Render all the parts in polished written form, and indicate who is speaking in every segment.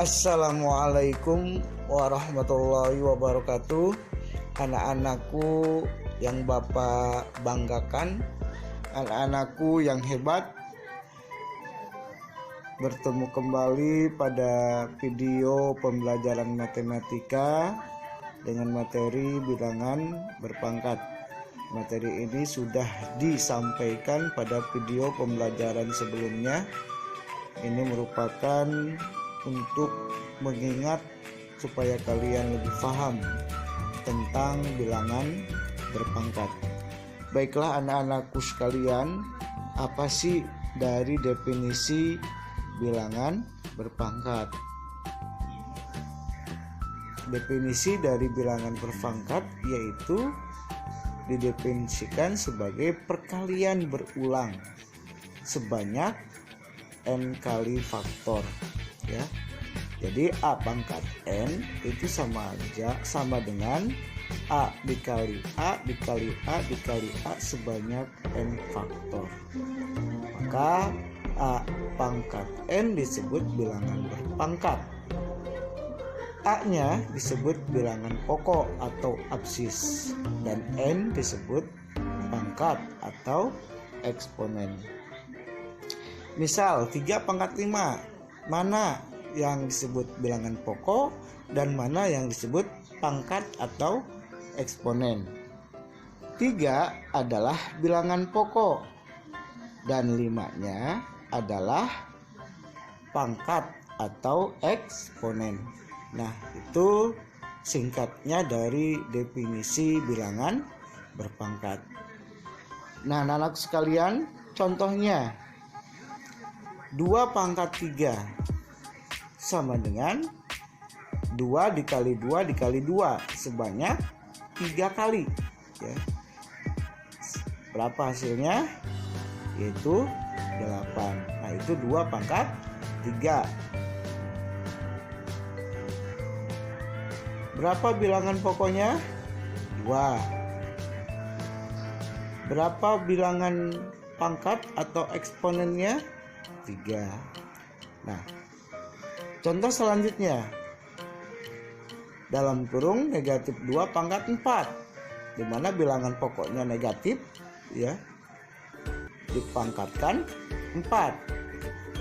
Speaker 1: Assalamualaikum warahmatullahi wabarakatuh. Anak-anakku yang Bapak banggakan, anak-anakku yang hebat, bertemu kembali pada video pembelajaran matematika dengan materi bilangan berpangkat. Materi ini sudah disampaikan pada video pembelajaran sebelumnya. Ini merupakan untuk mengingat supaya kalian lebih paham tentang bilangan berpangkat. Baiklah anak-anakku sekalian, apa sih dari definisi bilangan berpangkat? Definisi dari bilangan berpangkat yaitu didefinisikan sebagai perkalian berulang sebanyak n kali faktor, ya. Jadi a pangkat n itu sama dengan a dikali a dikali a dikali a sebanyak n faktor. Maka a pangkat n disebut bilangan berpangkat. A-nya disebut bilangan pokok atau absis, dan n disebut pangkat atau eksponen. Misal 3 pangkat 5, mana yang disebut bilangan pokok dan mana yang disebut pangkat atau eksponen? 3 adalah bilangan pokok dan 5-nya adalah pangkat atau eksponen. Nah, itu singkatnya dari definisi bilangan berpangkat. Nah, anak-anak sekalian, contohnya 2 pangkat 3 sama dengan 2 dikali 2 dikali 2 sebanyak 3 kali, ya. Berapa hasilnya? Yaitu 8. Nah, itu 2 pangkat 3. Berapa bilangan pokoknya? 2. Berapa bilangan pangkat atau eksponennya? 3. Nah, contoh selanjutnya, dalam kurung negatif 2 pangkat 4, di mana bilangan pokoknya negatif, ya, dipangkatkan 4,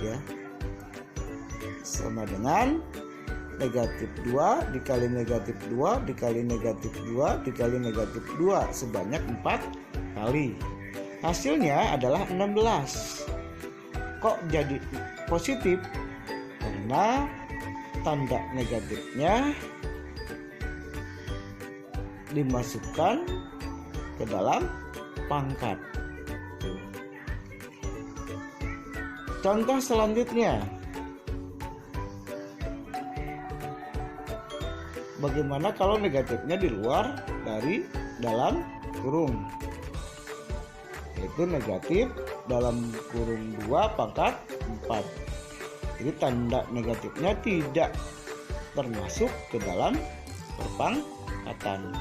Speaker 1: ya, sama dengan negatif 2 dikali negatif 2 dikali negatif 2 dikali negatif 2 sebanyak 4 kali. Hasilnya adalah 16. Kok jadi positif? Karena tanda negatifnya dimasukkan ke dalam pangkat. Contoh selanjutnya, bagaimana kalau negatifnya di luar dari dalam kurung? Yaitu negatif dalam kurung 2 pangkat 4. Jadi tanda negatifnya tidak termasuk ke dalam perpangkatan.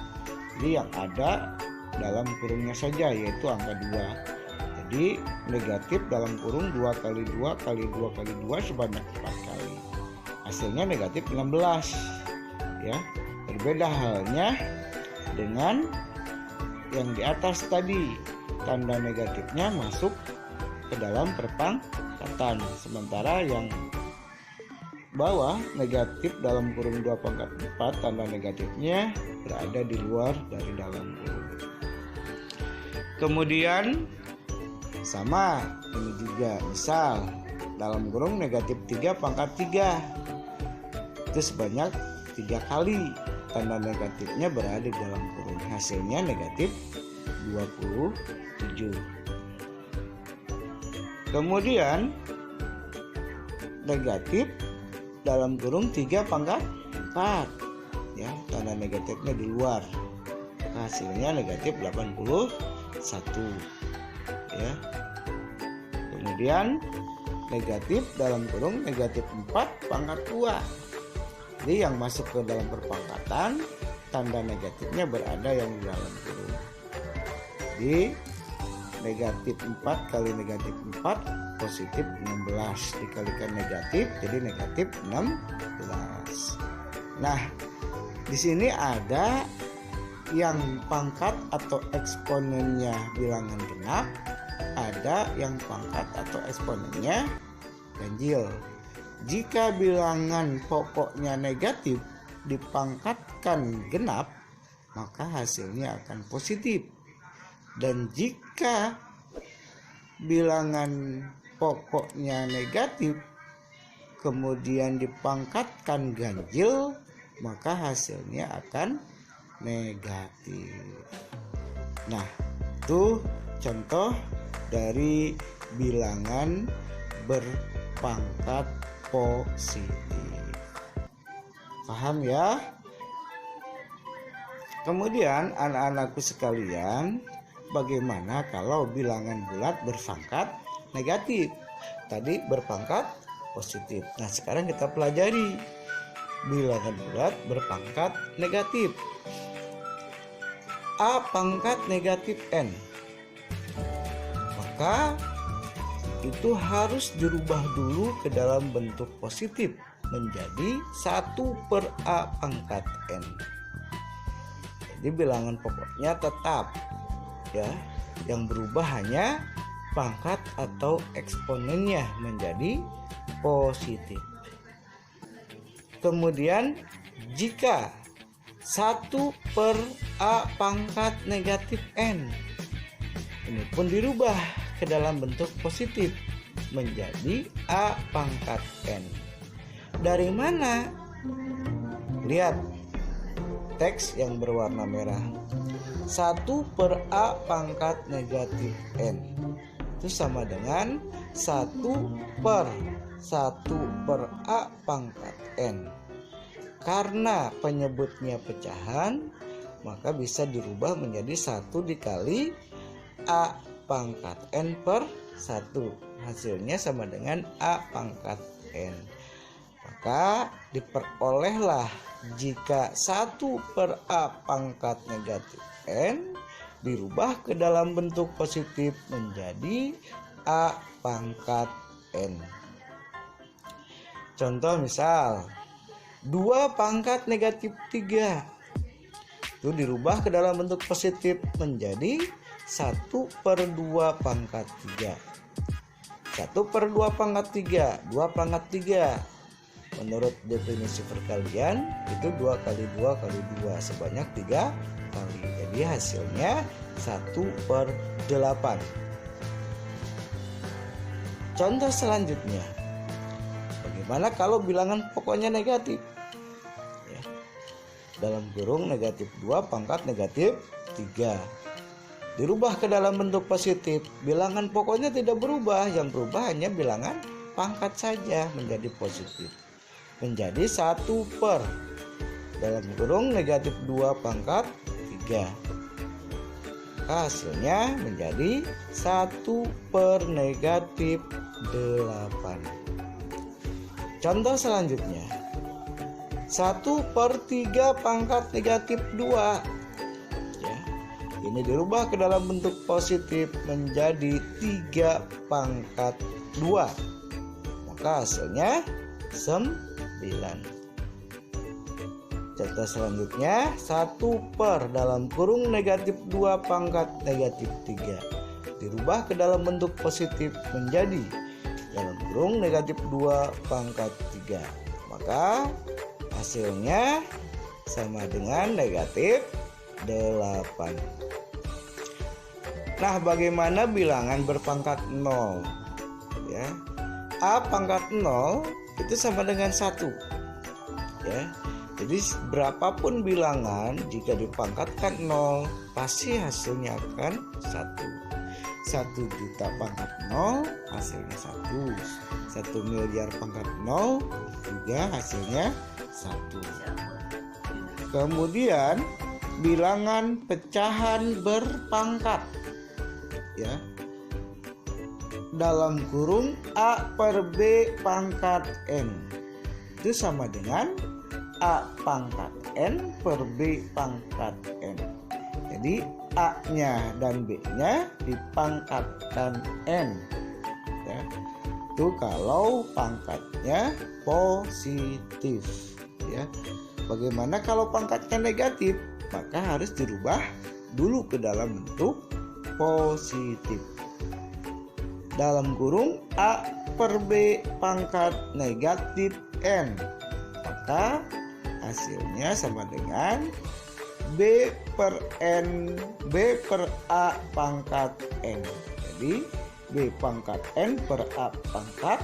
Speaker 1: Jadi yang ada dalam kurungnya saja, yaitu angka 2. Jadi negatif dalam kurung 2 kali 2 kali 2 kali 2 sebanyak 4 kali. Hasilnya negatif 16. Ya, berbeda halnya dengan yang di atas tadi, tanda negatifnya masuk ke dalam perpangkatan, sementara yang bawah negatif dalam kurung 2 pangkat 4, tanda negatifnya berada di luar dari dalam kurung. Kemudian sama ini juga, misal dalam kurung negatif 3 pangkat 3 itu sebanyak 3 kali, tanda negatifnya berada di dalam kurung. Hasilnya negatif 27. Kemudian negatif dalam kurung 3 pangkat 4, ya, tanda negatifnya di luar. Hasilnya negatif 81, ya. Kemudian negatif dalam kurung negatif 4 pangkat 2. Jadi yang masuk ke dalam perpangkatan, tanda negatifnya berada yang di dalam kurung. Jadi negatif 4 kali negatif 4 positif 16 dikalikan negatif jadi negatif 16. Nah, di sini ada yang pangkat atau eksponennya bilangan genap, ada yang pangkat atau eksponennya ganjil. Jika bilangan pokoknya negatif dipangkatkan genap, maka hasilnya akan positif. Dan jika bilangan pokoknya negatif kemudian dipangkatkan ganjil, maka hasilnya akan negatif. Nah, itu contoh dari bilangan berpangkat positif. Paham ya? Kemudian anak-anakku sekalian, bagaimana kalau bilangan bulat berpangkat negatif? Tadi berpangkat positif. Nah, sekarang kita pelajari bilangan bulat berpangkat negatif. A pangkat negatif N. Maka itu harus dirubah dulu ke dalam bentuk positif menjadi 1/A pangkat N. Jadi bilangan pokoknya tetap ya, yang berubah hanya pangkat atau eksponennya menjadi positif. Kemudian jika 1/A pangkat negatif N, ini pun dirubah ke dalam bentuk positif menjadi A pangkat N. Dari mana? Lihat teks yang berwarna merah. 1/A pangkat negatif N itu sama dengan 1/A pangkat N. Karena penyebutnya pecahan, maka bisa dirubah menjadi 1 dikali A pangkat N per 1. Hasilnya sama dengan A pangkat N. Maka diperolehlah jika 1/A pangkat negatif N dirubah ke dalam bentuk positif menjadi A pangkat N. Contoh misal 2 pangkat negatif 3 itu dirubah ke dalam bentuk positif menjadi 1/2 pangkat 3. 1/2 pangkat 3, 2 pangkat 3. Menurut definisi perkalian itu 2 kali 2 kali 2 sebanyak 3 kali. Jadi hasilnya 1/8. Contoh selanjutnya, bagaimana kalau bilangan pokoknya negatif? Ya. Dalam kurung negatif 2 pangkat negatif 3. Dirubah ke dalam bentuk positif. Bilangan pokoknya tidak berubah, yang berubah hanya bilangan pangkat saja menjadi positif. Menjadi 1 per dalam kurung negatif 2 pangkat 3. Hasilnya menjadi 1 per negatif 8. Contoh selanjutnya 1/3 pangkat negatif 2 ya, ini dirubah ke dalam bentuk positif menjadi 3 pangkat 2, maka hasilnya 9. Contoh selanjutnya 1 per dalam kurung negatif 2 pangkat negatif 3 dirubah ke dalam bentuk positif menjadi dalam kurung negatif 2 pangkat 3, maka hasilnya sama dengan negatif 8. Nah, bagaimana bilangan berpangkat 0? Ya, A pangkat 0 itu sama dengan 1 ya. Jadi berapapun bilangan jika dipangkatkan 0 pasti hasilnya akan 1. 1 juta pangkat 0 hasilnya 1. 1 miliar pangkat 0 juga hasilnya 1. Kemudian bilangan pecahan berpangkat ya, dalam kurung A per B pangkat N itu sama dengan A pangkat N per B pangkat N. Jadi A-nya dan B-nya dipangkatkan N ya. Itu kalau pangkatnya positif, ya. Bagaimana kalau pangkatnya negatif? Maka harus dirubah dulu ke dalam bentuk positif. Dalam kurung A per B pangkat negatif N, maka hasilnya sama dengan B per A pangkat N. Jadi B pangkat N per A pangkat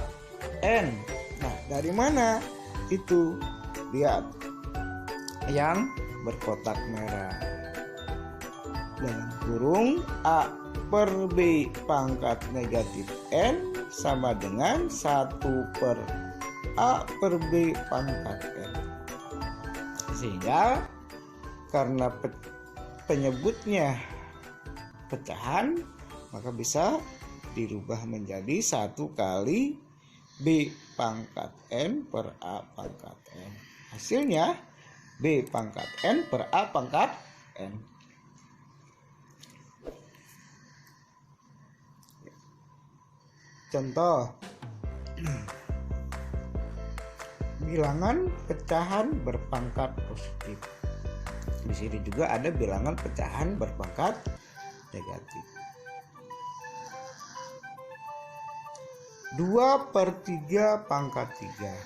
Speaker 1: N. Nah, dari mana itu? Lihat yang berkotak merah. Dalam kurung A per B pangkat negatif N sama dengan 1 per A per B pangkat N. Sehingga karena penyebutnya pecahan, maka bisa dirubah menjadi 1 kali B pangkat N per A pangkat N. Hasilnya B pangkat N per A pangkat N. Contoh, bilangan pecahan berpangkat positif. Di sini juga ada bilangan pecahan berpangkat negatif. 2/3 pangkat 3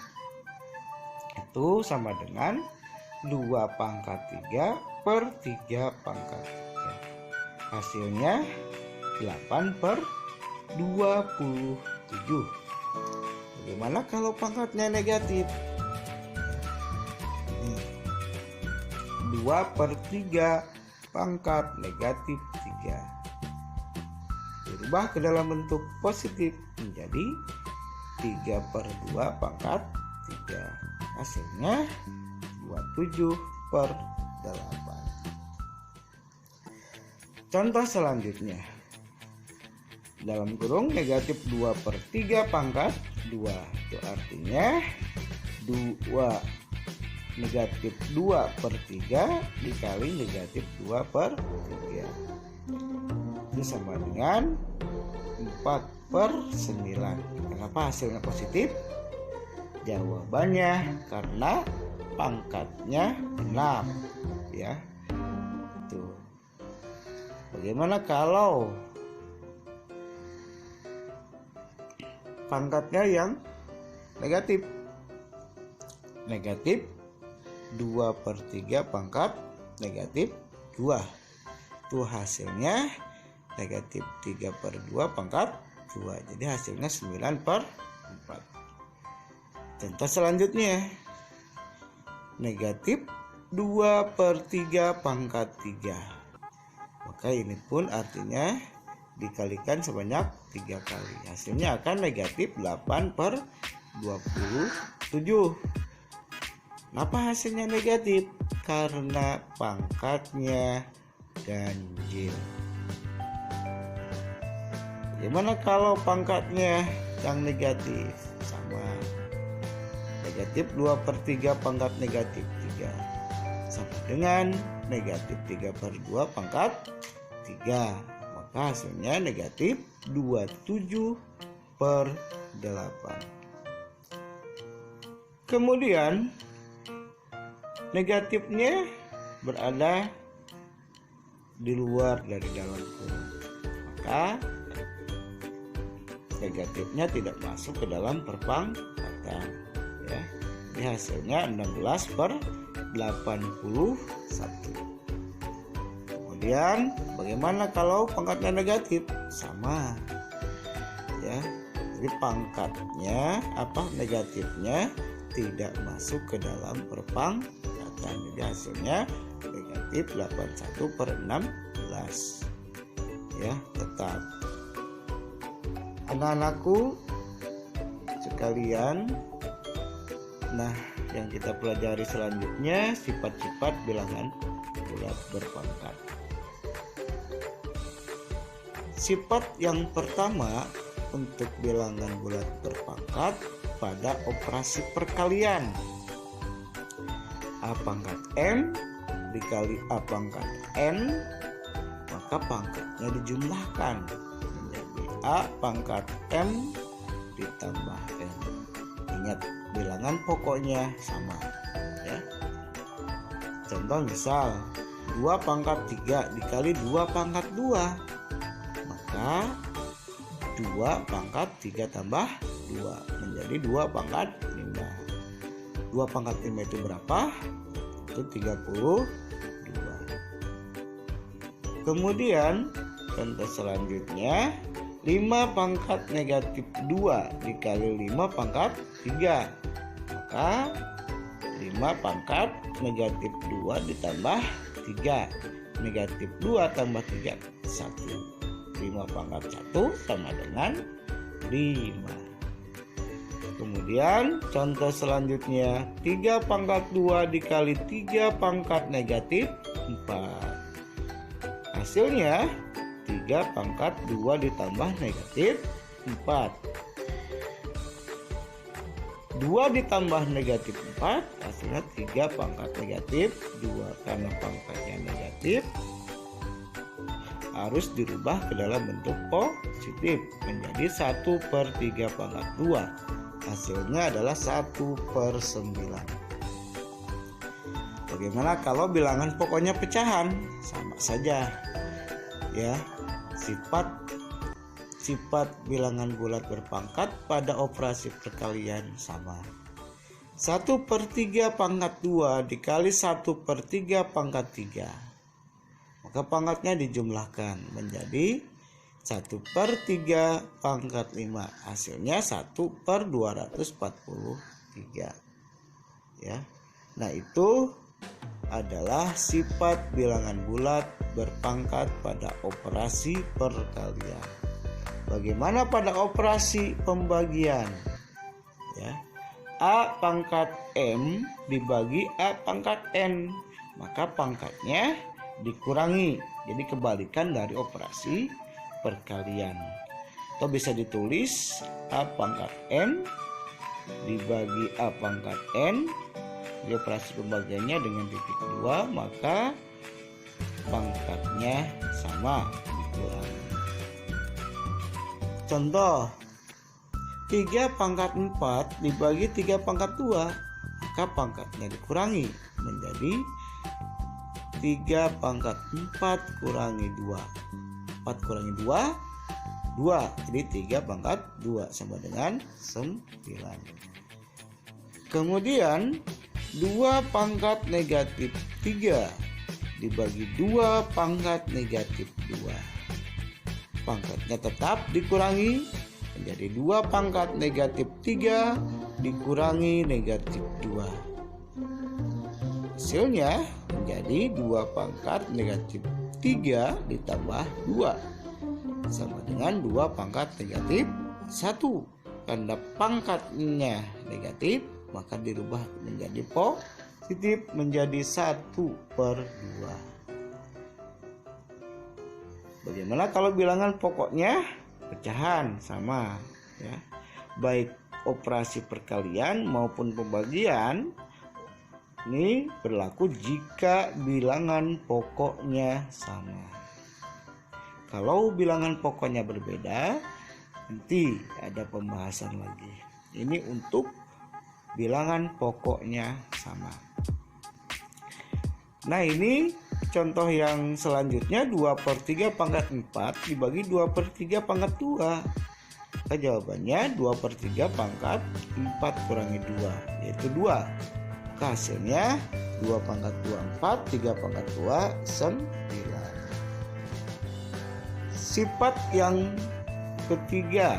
Speaker 1: itu sama dengan 2 pangkat 3 per 3 pangkat 3. Hasilnya 8/27. Bagaimana kalau pangkatnya negatif? 2/3 pangkat negatif 3 dirubah ke dalam bentuk positif menjadi 3/2 pangkat 3. Hasilnya 27/8. Contoh selanjutnya, dalam kurung negatif 2/3 pangkat 2, itu artinya 2 negatif 2/3 dikali negatif 2/3 itu sama dengan 4/9. Kenapa hasilnya positif? Jawabannya karena pangkatnya 6, ya. Tuh. Bagaimana kalau pangkatnya yang negatif? Negatif 2/3 pangkat negatif 2. Itu hasilnya negatif 3/2 pangkat 2. Jadi hasilnya 9/4. Contoh selanjutnya, negatif 2/3 pangkat 3. Maka ini pun artinya dikalikan sebanyak 3 kali. Hasilnya akan negatif 8/27. Kenapa hasilnya negatif? Karena pangkatnya ganjil. Gimana kalau pangkatnya yang negatif? Sama. Negatif 2/3 pangkat negatif 3 sama dengan negatif 3/2 pangkat 3. Maka hasilnya negatif 27/8. Kemudian negatifnya berada di luar dari dalam kurung, maka negatifnya tidak masuk ke dalam perpangkatan, ya. Ini hasilnya 16/81. Kemudian bagaimana kalau pangkatnya negatif? Sama, ya. Jadi pangkatnya negatifnya tidak masuk ke dalam perpangkatan. Jadi hasilnya negatif 81/16, ya. Tetap anak-anakku sekalian, nah yang kita pelajari selanjutnya sifat-sifat bilangan bulat berpangkat. Sifat yang pertama untuk bilangan bulat berpangkat pada operasi perkalian. A pangkat M dikali A pangkat N, maka pangkatnya dijumlahkan menjadi A pangkat M ditambah N. Ingat, bilangan pokoknya sama ya. Contoh misal 2 pangkat 3 dikali 2 pangkat 2, maka 2 pangkat 3 tambah 2 menjadi 2 pangkat 5. 2 pangkat 5 itu berapa? Itu 32. Kemudian contoh selanjutnya 5 pangkat negatif 2 dikali 5 pangkat 3, maka 5 pangkat negatif 2 ditambah 3, negatif 2 tambah 3 1. 5 pangkat 1 sama dengan 5. Kemudian contoh selanjutnya 3 pangkat 2 dikali 3 pangkat negatif 4. Hasilnya 3 pangkat 2 ditambah negatif 4. 2 ditambah negatif 4 hasilnya 3 pangkat negatif 2. Karena pangkatnya negatif harus dirubah ke dalam bentuk positif menjadi 1/3 pangkat 2. Hasilnya adalah 1/9. Bagaimana kalau bilangan pokoknya pecahan? Sama saja ya. Sifat bilangan bulat berpangkat pada operasi perkalian sama. 1/3 pangkat 2 dikali 1/3 pangkat 3, maka pangkatnya dijumlahkan menjadi 1/3 pangkat 5. Hasilnya 1/243 ya. Nah, itu adalah sifat bilangan bulat berpangkat pada operasi perkalian. Bagaimana pada operasi pembagian? Ya. A pangkat M dibagi A pangkat N, maka pangkatnya dikurangi. Jadi kebalikan dari operasi perkalian. Atau bisa ditulis A pangkat M dibagi A pangkat N. Di operasi pembagiannya dengan titik 2, maka pangkatnya sama, dikurangi. Contoh 3 pangkat 4 dibagi 3 pangkat 2, maka pangkatnya dikurangi menjadi 3 pangkat 4 kurangi 2. 4 kurangi 2 2, jadi 3 pangkat 2 sama dengan 9. Kemudian 2 pangkat negatif 3 dibagi 2 pangkat negatif 2, pangkatnya tetap dikurangi menjadi 2 pangkat negatif 3 dikurangi negatif 2. Hasilnya menjadi 2 pangkat negatif 3 ditambah 2 sama dengan 2 pangkat negatif 1. Karena pangkatnya negatif, maka dirubah menjadi positif menjadi 1/2. Bagaimana kalau bilangan pokoknya pecahan? Sama ya. Baik operasi perkalian maupun pembagian ini berlaku jika bilangan pokoknya sama. Kalau bilangan pokoknya berbeda, nanti ada pembahasan lagi. Ini untuk bilangan pokoknya sama. Nah, ini contoh yang selanjutnya 2/3 pangkat 4 dibagi 2/3 pangkat 2. Maka jawabannya 2/3 pangkat 4 kurangi 2, yaitu 2. Maka hasilnya 2 pangkat 2 4, 3 pangkat 2 9. Sifat yang ketiga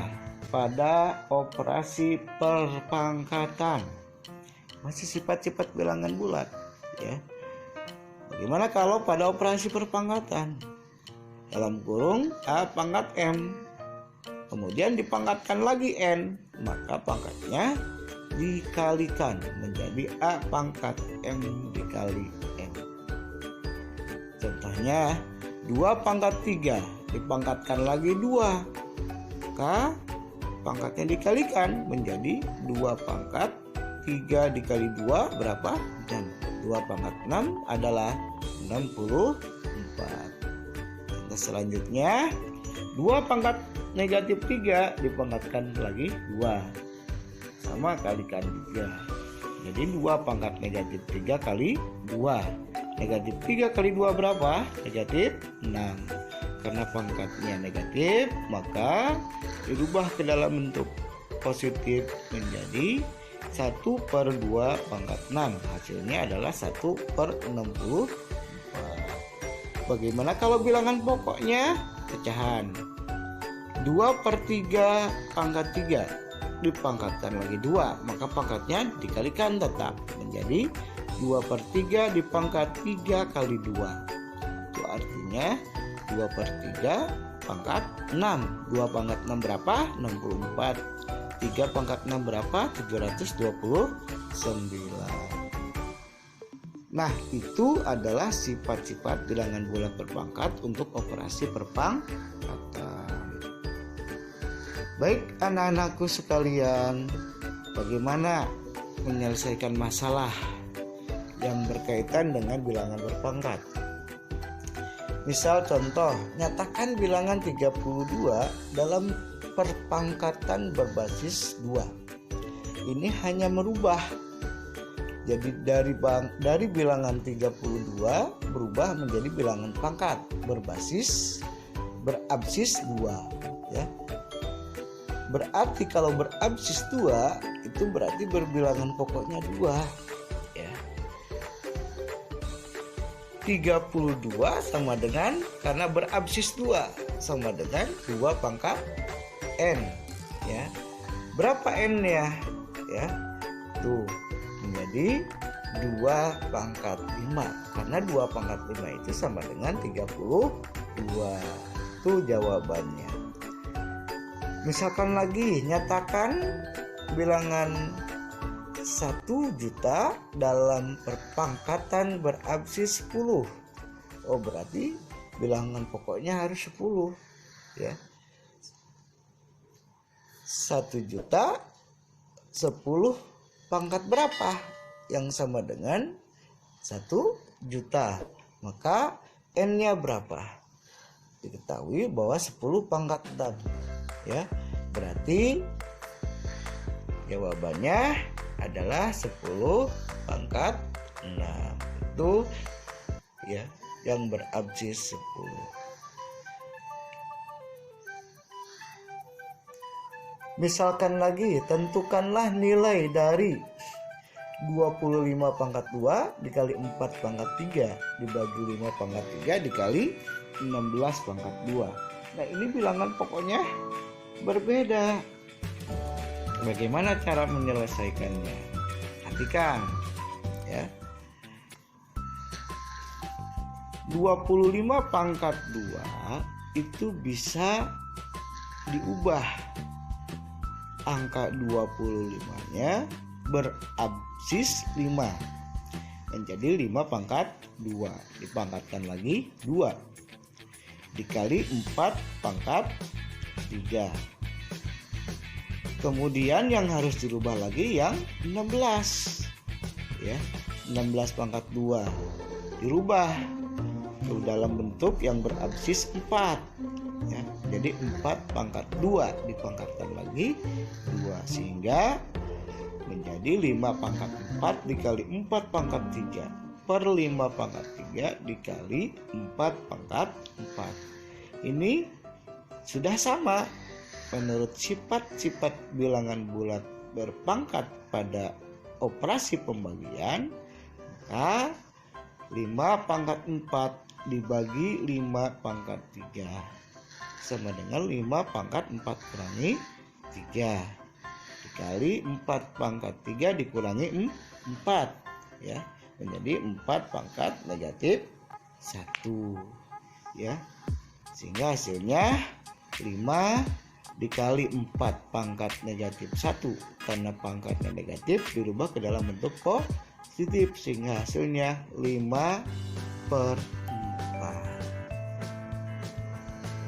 Speaker 1: pada operasi perpangkatan, masih sifat-sifat bilangan bulat ya. Bagaimana kalau pada operasi perpangkatan? Dalam kurung A pangkat M, kemudian dipangkatkan lagi N, maka pangkatnya dikalikan menjadi A pangkat M dikali N. Contohnya 2 pangkat 3 dipangkatkan lagi 2, maka pangkatnya dikalikan menjadi 2 pangkat 3 dikali 2 berapa? 6. 2 pangkat 6 adalah 64. Contoh selanjutnya 2 pangkat negatif 3 dipangkatkan lagi 2, sama kalikan 3. Jadi 2 pangkat negatif 3 kali 2. Negatif 3 kali 2 berapa? Negatif 6. Karena pangkatnya negatif, maka dirubah ke dalam bentuk positif menjadi 1/2 pangkat 6. Hasilnya adalah 1/64. Bagaimana kalau bilangan pokoknya? Pecahan 2/3 pangkat 3 dipangkatkan lagi 2, maka pangkatnya dikalikan tetap menjadi 2/3 dipangkat 3 kali 2. Itu artinya 2/3 pangkat 6. 2 pangkat 6 berapa? 64. 3 pangkat 6 berapa? 729. Nah, itu adalah sifat-sifat bilangan bulat berpangkat untuk operasi perpangkatan. Baik anak-anakku sekalian, bagaimana menyelesaikan masalah yang berkaitan dengan bilangan berpangkat? Misal contoh, nyatakan bilangan 32 dalam perpangkatan berbasis 2. Ini hanya merubah. Jadi dari bilangan 32 berubah menjadi bilangan pangkat berabsis 2, ya. Berarti kalau berabsis 2 itu berarti berbilangan pokoknya 2, ya. 32 sama dengan, karena berabsis 2 sama dengan 2 pangkat n, ya. Berapa n-nya? Ya. Tuh, menjadi 2 pangkat 5, karena 2 pangkat 5 itu sama dengan 32. Itu jawabannya. Misalkan lagi, nyatakan bilangan 1 juta dalam perpangkatan berabsis 10. Oh, berarti bilangan pokoknya harus 10, ya. 1 juta 10 pangkat berapa? Yang sama dengan 1 juta. Maka n-nya berapa? Diketahui bahwa 10 pangkat 6, ya. Berarti jawabannya adalah 10 pangkat 6. Itu, ya, yang berabsis 10. Misalkan lagi, tentukanlah nilai dari 25 pangkat 2 dikali 4 pangkat 3 dibagi 5 pangkat 3 dikali 16 pangkat 2. Nah, ini bilangan pokoknya berbeda. Bagaimana cara menyelesaikannya? Perhatikan, ya. 25 pangkat 2 itu bisa diubah. Angka 25-nya berabsis 5 menjadi 5 pangkat 2, dipangkatkan lagi 2 dikali 4 pangkat 3. Kemudian yang harus dirubah lagi yang 16, ya. 16 pangkat 2 dirubah ke dalam bentuk yang berabsis 4, ya. Jadi 4 pangkat 2 dipangkatkan lagi 2 sehingga menjadi 5 pangkat 4 dikali 4 pangkat 3 per 5 pangkat 3 dikali 4 pangkat 4. Ini sudah sama menurut sifat-sifat bilangan bulat berpangkat pada operasi pembagian. Maka 5 pangkat 4 dibagi 5 pangkat 3 sama dengan 5 pangkat 4 kurangi 3 dikali 4 pangkat 3 dikurangi 4, ya, menjadi 4 pangkat negatif 1, ya. Sehingga hasilnya 5 dikali 4 pangkat negatif 1, karena pangkatnya negatif dirubah ke dalam bentuk positif sehingga hasilnya 5/4.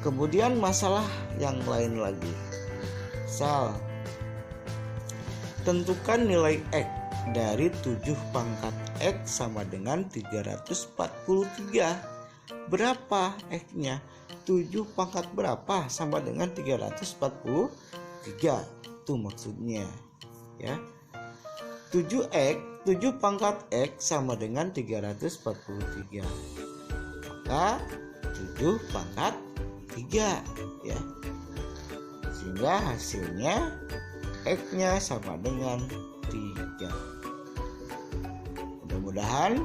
Speaker 1: Kemudian masalah yang lain lagi. Misal, tentukan nilai X dari 7 pangkat X sama dengan 343. Berapa X-nya? 7 pangkat berapa sama dengan 343? Itu maksudnya ya. 7 pangkat X sama dengan 343. Maka 7 pangkat 3 ya. Sehingga hasilnya X-nya sama dengan 3. Mudah-mudahan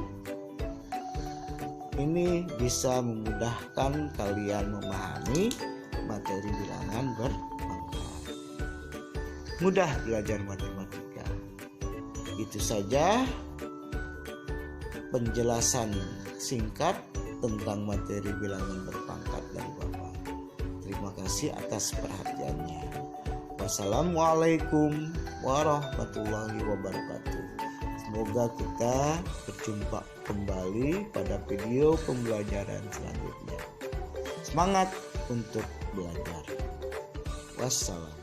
Speaker 1: ini bisa memudahkan kalian memahami materi bilangan berpangkat. Mudah belajar matematika. Itu saja penjelasan singkat tentang materi bilangan berpangkat dari Bapak. Terima kasih atas perhatiannya. Wassalamualaikum warahmatullahi wabarakatuh. Semoga kita berjumpa kembali pada video pembelajaran selanjutnya. Semangat untuk belajar. Wassalam.